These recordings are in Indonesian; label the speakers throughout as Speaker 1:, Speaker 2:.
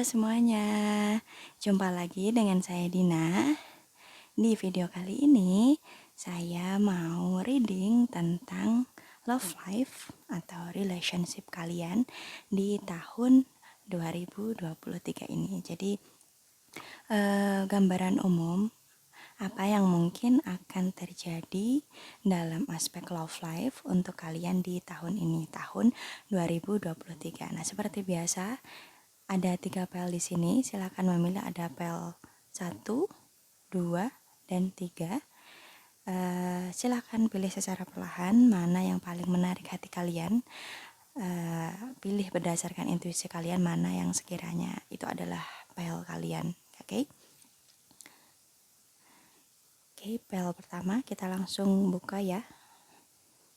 Speaker 1: semuanya, jumpa lagi dengan saya Dina. Di video kali ini, saya mau reading tentang love life atau relationship kalian di tahun 2023 ini. Jadi, gambaran umum apa yang mungkin akan terjadi dalam aspek love life untuk kalian di tahun ini, tahun 2023. Nah, seperti biasa, ada 3 pel di sini. Silakan memilih, ada pel 1, 2, dan 3. Silakan pilih secara perlahan mana yang paling menarik hati kalian. Pilih berdasarkan intuisi kalian mana yang sekiranya itu adalah pel kalian. Oke, pel pertama kita langsung buka ya.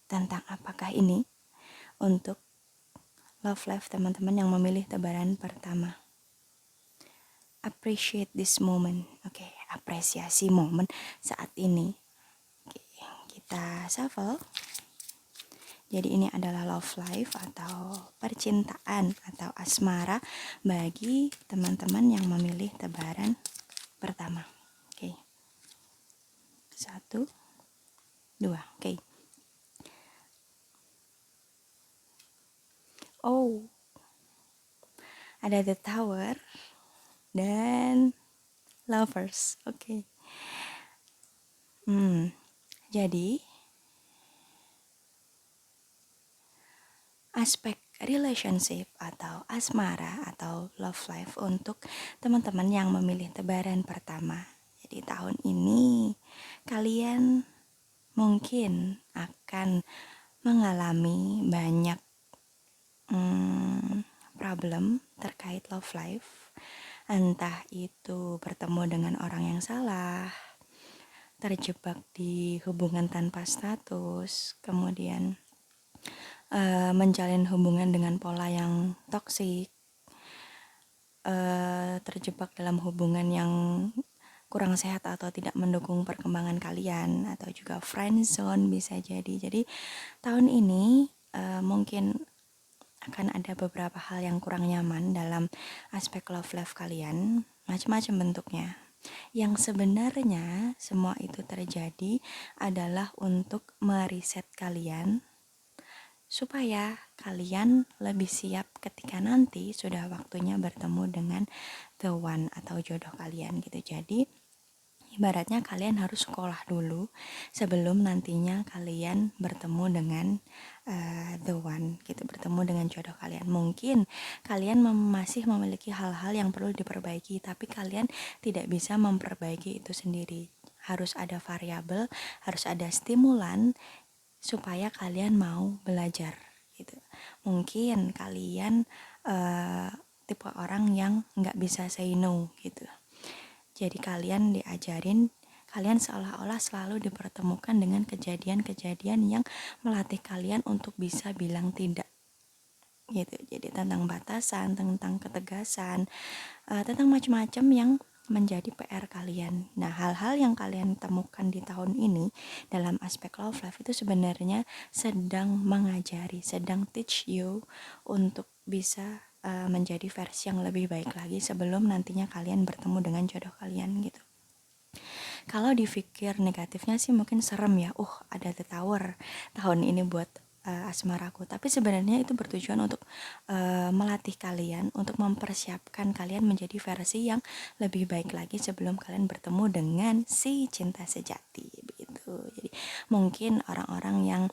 Speaker 1: Tentang apakah ini untuk love life teman-teman yang memilih tebaran pertama. Appreciate this moment. Oke, apresiasi momen saat ini. Oke, kita shuffle. Jadi ini adalah love life atau percintaan atau asmara bagi teman-teman yang memilih tebaran pertama. Oke. 1, 2. Oke. Oh. Ada the tower dan lovers. Oke. Jadi aspek relationship atau asmara atau love life untuk teman-teman yang memilih tebaran pertama. Jadi tahun ini kalian mungkin akan mengalami banyak problem terkait love life. Entah itu bertemu dengan orang yang salah, terjebak di hubungan tanpa status, kemudian menjalin hubungan dengan pola yang toksik, terjebak dalam hubungan yang kurang sehat atau tidak mendukung perkembangan kalian, atau juga friendzone bisa jadi. Jadi tahun ini mungkin akan ada beberapa hal yang kurang nyaman dalam aspek love life kalian, macam-macam bentuknya. Yang sebenarnya semua itu terjadi adalah untuk meriset kalian supaya kalian lebih siap ketika nanti sudah waktunya bertemu dengan the one atau jodoh kalian gitu. Jadi ibaratnya kalian harus sekolah dulu sebelum nantinya kalian bertemu dengan the one gitu, bertemu dengan jodoh kalian. Mungkin kalian masih memiliki hal-hal yang perlu diperbaiki, tapi kalian tidak bisa memperbaiki itu sendiri. Harus ada variabel, harus ada stimulan supaya kalian mau belajar gitu. Mungkin kalian tipe orang yang nggak bisa say no gitu. Jadi kalian diajarin, kalian seolah-olah selalu dipertemukan dengan kejadian-kejadian yang melatih kalian untuk bisa bilang tidak gitu. Jadi tentang batasan, tentang ketegasan, tentang macam-macam yang menjadi PR kalian. Nah, hal-hal yang kalian temukan di tahun ini dalam aspek love life itu sebenarnya sedang mengajari, sedang teach you untuk bisa menjadi versi yang lebih baik lagi sebelum nantinya kalian bertemu dengan jodoh kalian gitu. Kalau dipikir negatifnya sih mungkin serem ya, ada the tower tahun ini buat asmaraku, tapi sebenarnya itu bertujuan untuk melatih kalian, untuk mempersiapkan kalian menjadi versi yang lebih baik lagi sebelum kalian bertemu dengan si cinta sejati begitu. Jadi mungkin orang-orang yang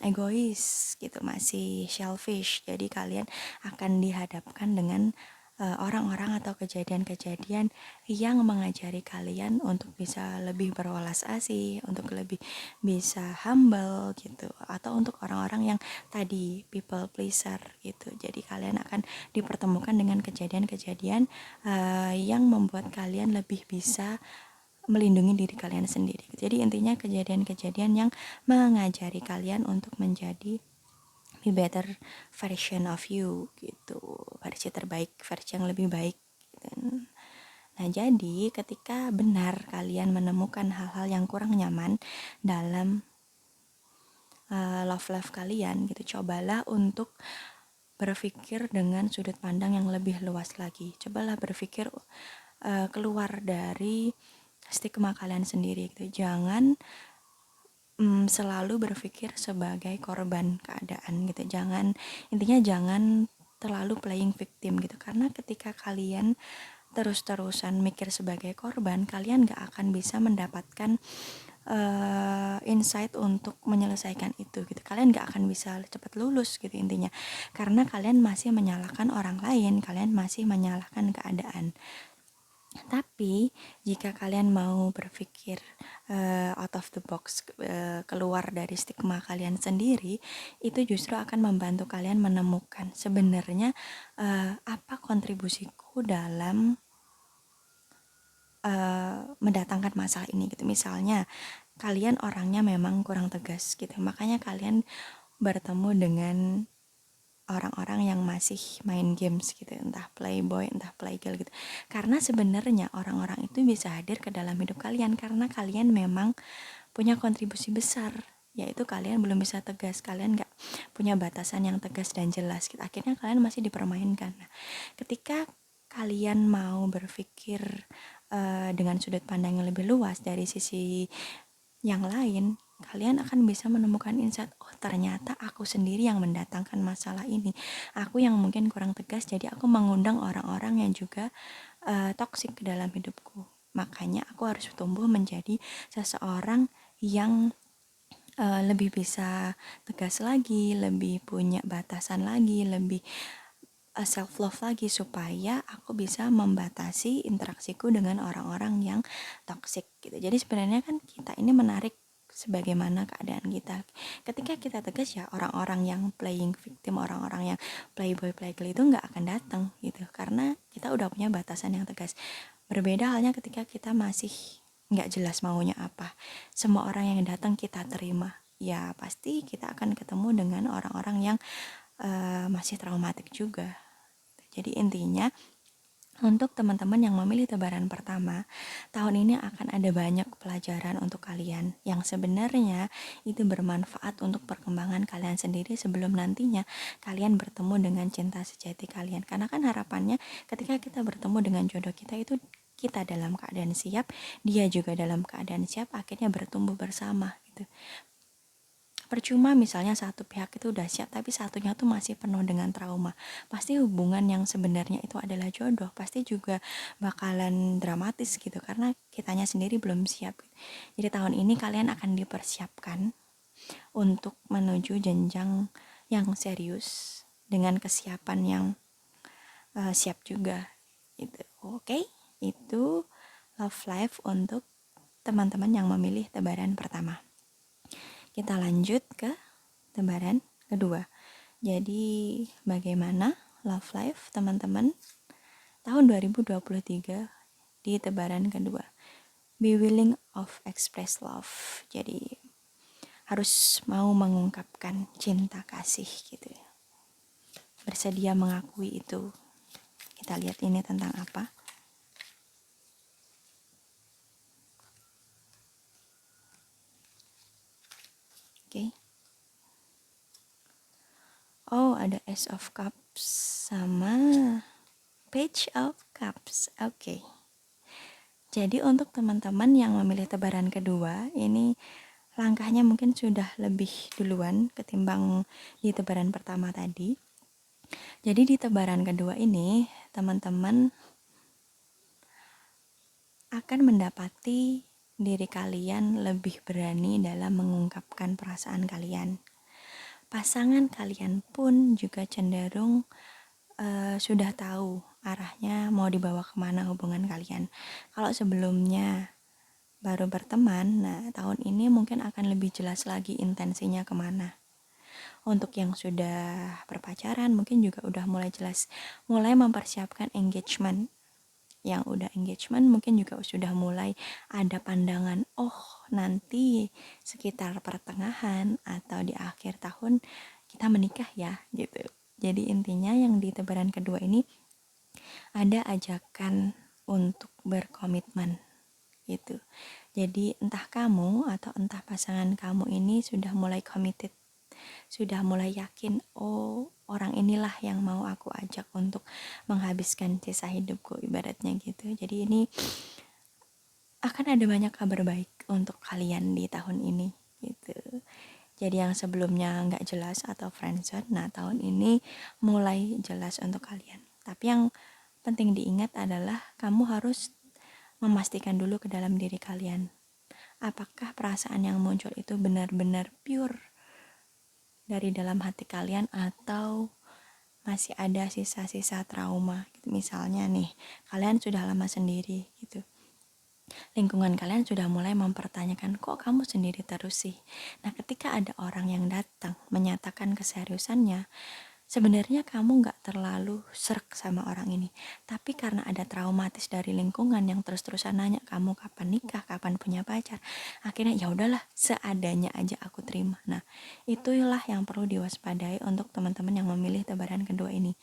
Speaker 1: egois gitu, masih selfish, jadi kalian akan dihadapkan dengan orang-orang atau kejadian-kejadian yang mengajari kalian untuk bisa lebih berwelas asih, untuk lebih bisa humble gitu, atau untuk orang-orang yang tadi people pleaser gitu. Jadi kalian akan dipertemukan dengan kejadian-kejadian yang membuat kalian lebih bisa melindungi diri kalian sendiri. Jadi intinya kejadian-kejadian yang mengajari kalian untuk menjadi be better version of you gitu, versi terbaik, versi yang lebih baik gitu. Nah, jadi ketika benar kalian menemukan hal-hal yang kurang nyaman dalam love life kalian gitu, cobalah untuk berpikir dengan sudut pandang yang lebih luas lagi. Cobalah berpikir keluar dari stigma kalian sendiri gitu. Jangan selalu berpikir sebagai korban keadaan gitu. Intinya jangan terlalu playing victim gitu. Karena ketika kalian terus-terusan mikir sebagai korban, kalian gak akan bisa mendapatkan insight untuk menyelesaikan itu gitu. Kalian gak akan bisa cepat lulus gitu intinya. Karena kalian masih menyalahkan orang lain, kalian masih menyalahkan keadaan. Tapi jika kalian mau berpikir out of the box, keluar dari stigma kalian sendiri, itu justru akan membantu kalian menemukan sebenarnya apa kontribusiku dalam mendatangkan masalah ini gitu. Misalnya kalian orangnya memang kurang tegas gitu, makanya kalian bertemu dengan orang-orang yang masih main games gitu, entah playboy, entah playgirl gitu. Karena sebenarnya orang-orang itu bisa hadir ke dalam hidup kalian karena kalian memang punya kontribusi besar, yaitu kalian belum bisa tegas, kalian gak punya batasan yang tegas dan jelas gitu. Akhirnya kalian masih dipermainkan. Nah, ketika kalian mau berpikir dengan sudut pandang yang lebih luas dari sisi yang lain, kalian akan bisa menemukan insight, oh ternyata aku sendiri yang mendatangkan masalah ini, aku yang mungkin kurang tegas, jadi aku mengundang orang-orang yang juga toksik ke dalam hidupku. Makanya aku harus tumbuh menjadi seseorang yang lebih bisa tegas lagi, lebih punya batasan lagi, lebih self love lagi, supaya aku bisa membatasi interaksiku dengan orang-orang yang toksik gitu. Jadi sebenarnya kan kita ini menarik sebagaimana keadaan kita. Ketika kita tegas, ya orang-orang yang playing victim, orang-orang yang playboy playgirl itu nggak akan datang gitu, karena kita udah punya batasan yang tegas. Berbeda halnya ketika kita masih nggak jelas maunya apa, semua orang yang datang kita terima, ya pasti kita akan ketemu dengan orang-orang yang masih traumatik juga. Jadi intinya, untuk teman-teman yang memilih tebaran pertama, tahun ini akan ada banyak pelajaran untuk kalian yang sebenarnya itu bermanfaat untuk perkembangan kalian sendiri sebelum nantinya kalian bertemu dengan cinta sejati kalian. Karena kan harapannya ketika kita bertemu dengan jodoh kita itu kita dalam keadaan siap, dia juga dalam keadaan siap, akhirnya bertumbuh bersama gitu. Percuma misalnya satu pihak itu udah siap tapi satunya tuh masih penuh dengan trauma. Pasti hubungan yang sebenarnya itu adalah jodoh pasti juga bakalan dramatis gitu, karena kitanya sendiri belum siap. Jadi tahun ini kalian akan dipersiapkan untuk menuju jenjang yang serius dengan kesiapan yang siap juga gitu. Oke, itu love life untuk teman-teman yang memilih tebaran pertama. Kita lanjut ke tebaran kedua. Jadi bagaimana love life teman-teman tahun 2023 di tebaran kedua? Be willing of express love. Jadi harus mau mengungkapkan cinta kasih gitu ya. Bersedia mengakui itu. Kita lihat ini tentang apa. Oke. Oh, ada Ace of Cups sama Page of Cups. Oke. Jadi untuk teman-teman yang memilih tebaran kedua, ini langkahnya mungkin sudah lebih duluan ketimbang di tebaran pertama tadi. Jadi di tebaran kedua ini, teman-teman akan mendapati diri kalian lebih berani dalam mengungkapkan perasaan kalian. Pasangan kalian pun juga cenderung sudah tahu arahnya mau dibawa kemana hubungan kalian. Kalau sebelumnya baru berteman, nah tahun ini mungkin akan lebih jelas lagi intensinya kemana. Untuk yang sudah berpacaran mungkin juga udah mulai jelas, mulai mempersiapkan engagement. Yang udah engagement mungkin juga sudah mulai ada pandangan, oh nanti sekitar pertengahan atau di akhir tahun kita menikah ya gitu. Jadi intinya yang di tebaran kedua ini ada ajakan untuk berkomitmen gitu. Jadi entah kamu atau entah pasangan kamu ini sudah mulai committed sudah mulai yakin, oh orang inilah yang mau aku ajak untuk menghabiskan sisa hidupku, ibaratnya gitu. Jadi ini akan ada banyak kabar baik untuk kalian di tahun ini gitu. Jadi yang sebelumnya nggak jelas atau friendzone, nah tahun ini mulai jelas untuk kalian. Tapi yang penting diingat adalah kamu harus memastikan dulu ke dalam diri kalian. Apakah perasaan yang muncul itu benar-benar pure dari dalam hati kalian atau masih ada sisa-sisa trauma gitu. Misalnya nih, kalian sudah lama sendiri gitu. Lingkungan kalian sudah mulai mempertanyakan, kok kamu sendiri terus sih? Nah, ketika ada orang yang datang menyatakan keseriusannya, sebenarnya kamu nggak terlalu serk sama orang ini, tapi karena ada traumatis dari lingkungan yang terus-terusan nanya kamu kapan nikah, kapan punya pacar, akhirnya ya udahlah seadanya aja aku terima. Nah, itulah yang perlu diwaspadai untuk teman-teman yang memilih tebaran kedua ini.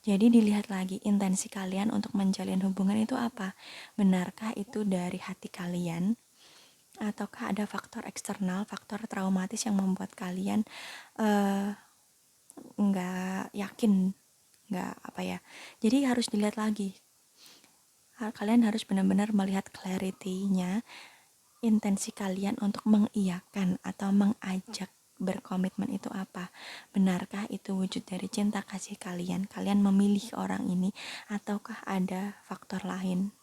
Speaker 1: Jadi dilihat lagi intensi kalian untuk menjalin hubungan itu apa? Benarkah itu dari hati kalian? Ataukah ada faktor eksternal, faktor traumatis yang membuat kalian nggak yakin, nggak apa ya, jadi harus dilihat lagi. Kalian harus benar-benar melihat clarity-nya, intensi kalian untuk mengiyakan atau mengajak berkomitmen itu apa. Benarkah itu wujud dari cinta kasih kalian memilih orang ini, ataukah ada faktor lain,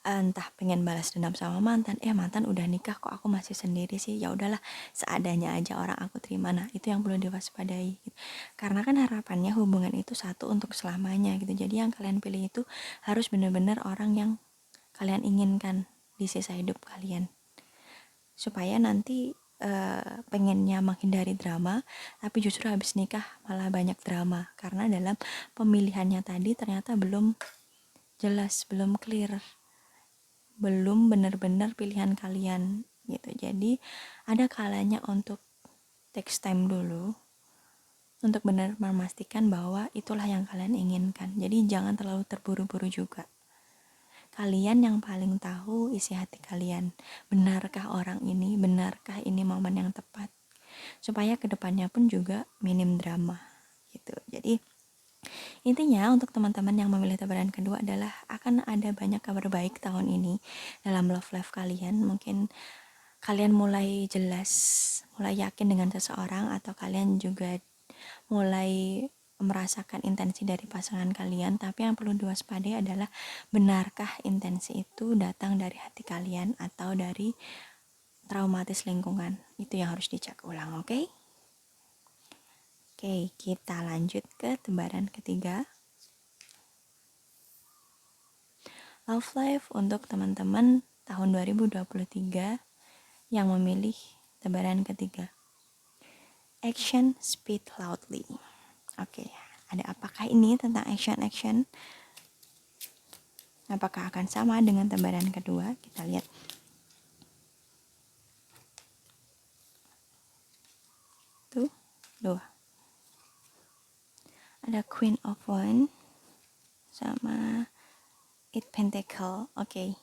Speaker 1: entah pengen balas dendam sama mantan, mantan udah nikah kok aku masih sendiri sih, ya udahlah seadanya aja orang aku terima. Nah, itu yang perlu diwaspadai gitu. Karena kan harapannya hubungan itu satu untuk selamanya gitu. Jadi yang kalian pilih itu harus benar-benar orang yang kalian inginkan di sisa hidup kalian, supaya nanti pengennya menghindari drama tapi justru habis nikah malah banyak drama karena dalam pemilihannya tadi ternyata belum jelas, belum clear, belum benar-benar pilihan kalian gitu. Jadi ada kalanya untuk take time dulu untuk benar memastikan bahwa itulah yang kalian inginkan. Jadi jangan terlalu terburu-buru juga. Kalian yang paling tahu isi hati kalian. Benarkah orang ini, benarkah ini momen yang tepat? Supaya kedepannya pun juga minim drama gitu. Jadi intinya untuk teman-teman yang memilih tebaran kedua adalah akan ada banyak kabar baik tahun ini dalam love life kalian. Mungkin kalian mulai jelas, mulai yakin dengan seseorang, atau kalian juga mulai merasakan intensi dari pasangan kalian. Tapi yang perlu diwaspadai adalah benarkah intensi itu datang dari hati kalian atau dari traumatis lingkungan. Itu yang harus dicek ulang, oke? Oke, kita lanjut ke tebaran ketiga. Love life untuk teman-teman tahun 2023 yang memilih tebaran ketiga. Action speak loudly. Oke, ada apakah ini tentang action? Apakah akan sama dengan tebaran kedua? Kita lihat. Tuh, ada Queen of Wands sama Eight Pentacle. Oke.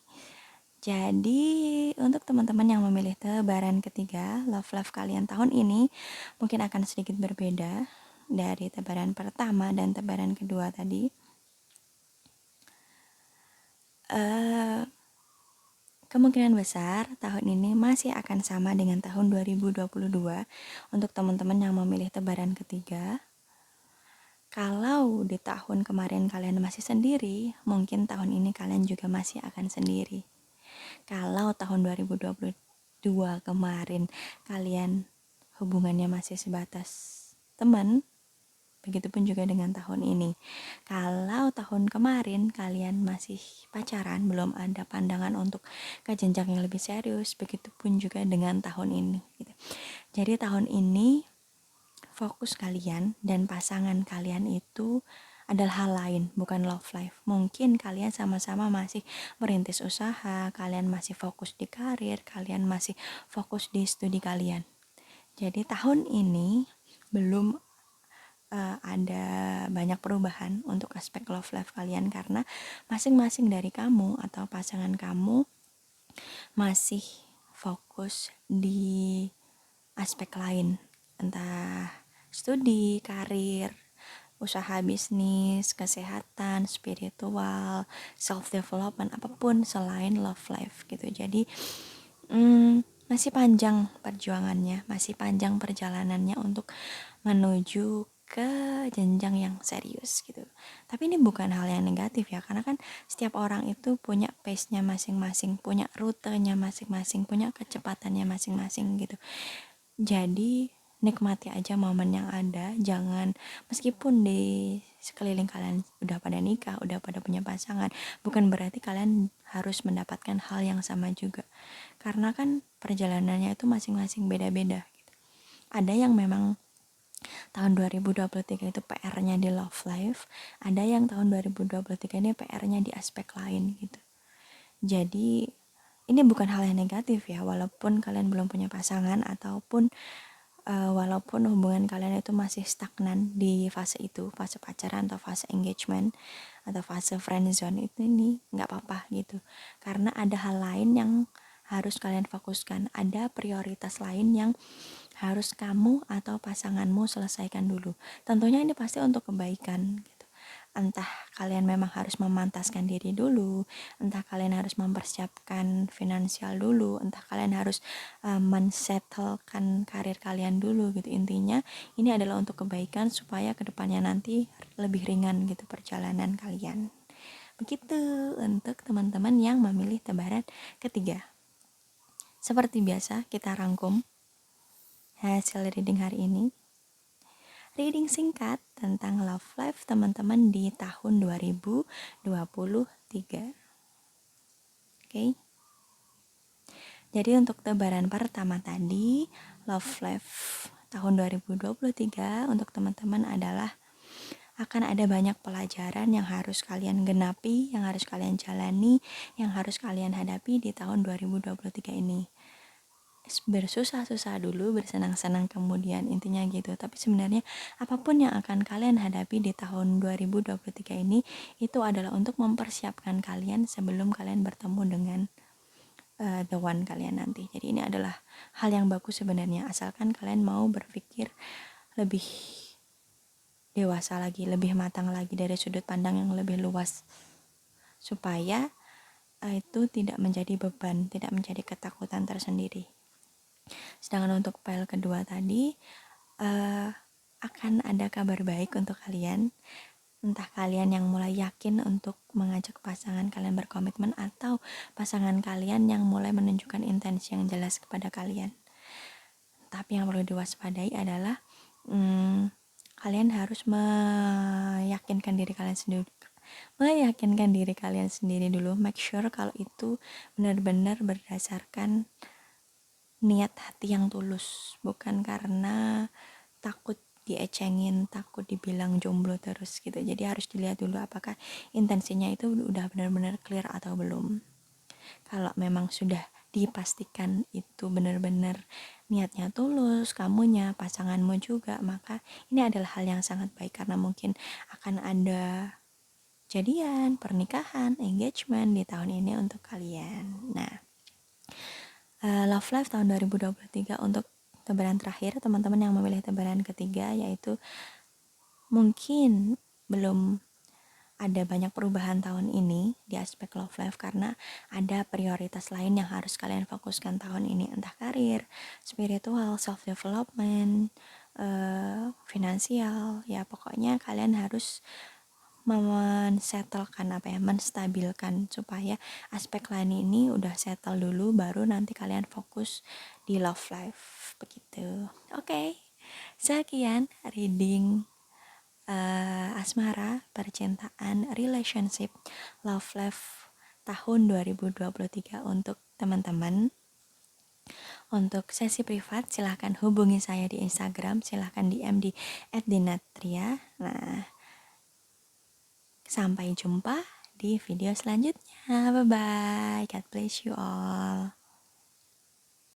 Speaker 1: Jadi untuk teman-teman yang memilih tebaran ketiga, love life kalian tahun ini mungkin akan sedikit berbeda dari tebaran pertama dan tebaran kedua tadi. Kemungkinan besar tahun ini masih akan sama dengan tahun 2022 untuk teman-teman yang memilih tebaran ketiga. Kalau di tahun kemarin kalian masih sendiri, mungkin tahun ini kalian juga masih akan sendiri. Kalau tahun 2022 kemarin kalian hubungannya masih sebatas teman, begitupun juga dengan tahun ini. Kalau tahun kemarin kalian masih pacaran, belum ada pandangan untuk ke jenjang yang lebih serius, begitupun juga dengan tahun ini gitu. Jadi tahun ini fokus kalian dan pasangan kalian itu adalah hal lain, bukan love life. Mungkin kalian sama-sama masih merintis usaha, kalian masih fokus di karir, kalian masih fokus di studi kalian. Jadi tahun ini belum ada banyak perubahan untuk aspek love life kalian karena masing-masing dari kamu atau pasangan kamu masih fokus di aspek lain, entah studi, karir, usaha bisnis, kesehatan, spiritual, self development, apapun selain love life gitu. Jadi masih panjang perjuangannya, masih panjang perjalanannya untuk menuju ke jenjang yang serius gitu. Tapi ini bukan hal yang negatif ya, karena kan setiap orang itu punya pace-nya masing-masing, punya rutenya masing-masing, punya kecepatannya masing-masing gitu. Jadi nikmati aja momen yang ada, jangan, meskipun di sekeliling kalian udah pada nikah, udah pada punya pasangan, bukan berarti kalian harus mendapatkan hal yang sama juga. Karena kan perjalanannya itu masing-masing beda-beda gitu. Ada yang memang tahun 2023 itu PR-nya di love life, ada yang tahun 2023 ini PR-nya di aspek lain gitu. Jadi ini bukan hal yang negatif ya, walaupun kalian belum punya pasangan ataupun walaupun hubungan kalian itu masih stagnan di fase itu, fase pacaran atau fase engagement atau fase friendzone, itu ini nggak apa-apa gitu, karena ada hal lain yang harus kalian fokuskan, ada prioritas lain yang harus kamu atau pasanganmu selesaikan dulu. Tentunya ini pasti untuk kebaikan gitu. Entah kalian memang harus memantaskan diri dulu, entah kalian harus mempersiapkan finansial dulu, entah kalian harus men-settlekan karir kalian dulu gitu. Intinya ini adalah untuk kebaikan supaya kedepannya nanti lebih ringan gitu perjalanan kalian. Begitu untuk teman-teman yang memilih tebaran ketiga. Seperti biasa kita rangkum hasil reading hari ini. Reading singkat tentang love life teman-teman di tahun 2023. Oke. Jadi untuk tebaran pertama tadi, love life tahun 2023 untuk teman-teman adalah akan ada banyak pelajaran yang harus kalian genapi, yang harus kalian jalani, yang harus kalian hadapi di tahun 2023 ini. Bersusah-susah dulu, bersenang-senang kemudian, intinya gitu. Tapi sebenarnya apapun yang akan kalian hadapi di tahun 2023 ini itu adalah untuk mempersiapkan kalian sebelum kalian bertemu dengan the one kalian nanti. Jadi ini adalah hal yang bagus sebenarnya, asalkan kalian mau berpikir lebih dewasa lagi, lebih matang lagi dari sudut pandang yang lebih luas, supaya itu tidak menjadi beban, tidak menjadi ketakutan tersendiri. Sedangkan untuk file kedua tadi akan ada kabar baik untuk kalian. Entah kalian yang mulai yakin untuk mengajak pasangan kalian berkomitmen, atau pasangan kalian yang mulai menunjukkan intensi yang jelas kepada kalian. Tapi yang perlu diwaspadai adalah kalian harus meyakinkan diri kalian sendiri dulu. Make sure kalau itu benar-benar berdasarkan niat hati yang tulus, bukan karena takut diecengin, takut dibilang jomblo terus gitu. Jadi harus dilihat dulu apakah intensinya itu udah benar-benar clear atau belum. Kalau memang sudah dipastikan itu benar-benar niatnya tulus, kamunya, pasanganmu juga, maka ini adalah hal yang sangat baik, karena mungkin akan ada jadian, pernikahan, engagement di tahun ini untuk kalian. Nah, love life tahun 2023 untuk tebaran terakhir, teman-teman yang memilih tebaran ketiga, yaitu mungkin belum ada banyak perubahan tahun ini di aspek love life, karena ada prioritas lain yang harus kalian fokuskan tahun ini, entah karir, spiritual, self development, finansial, ya pokoknya kalian harus menstabilkan supaya aspek lain ini udah settle dulu, baru nanti kalian fokus di love life begitu. Oke. Sekian reading asmara, percintaan, relationship, love life tahun 2023 untuk teman-teman. Untuk sesi privat silahkan hubungi saya di Instagram, silahkan DM di @dinatria. Nah, sampai jumpa di video selanjutnya. Bye bye. God bless you all.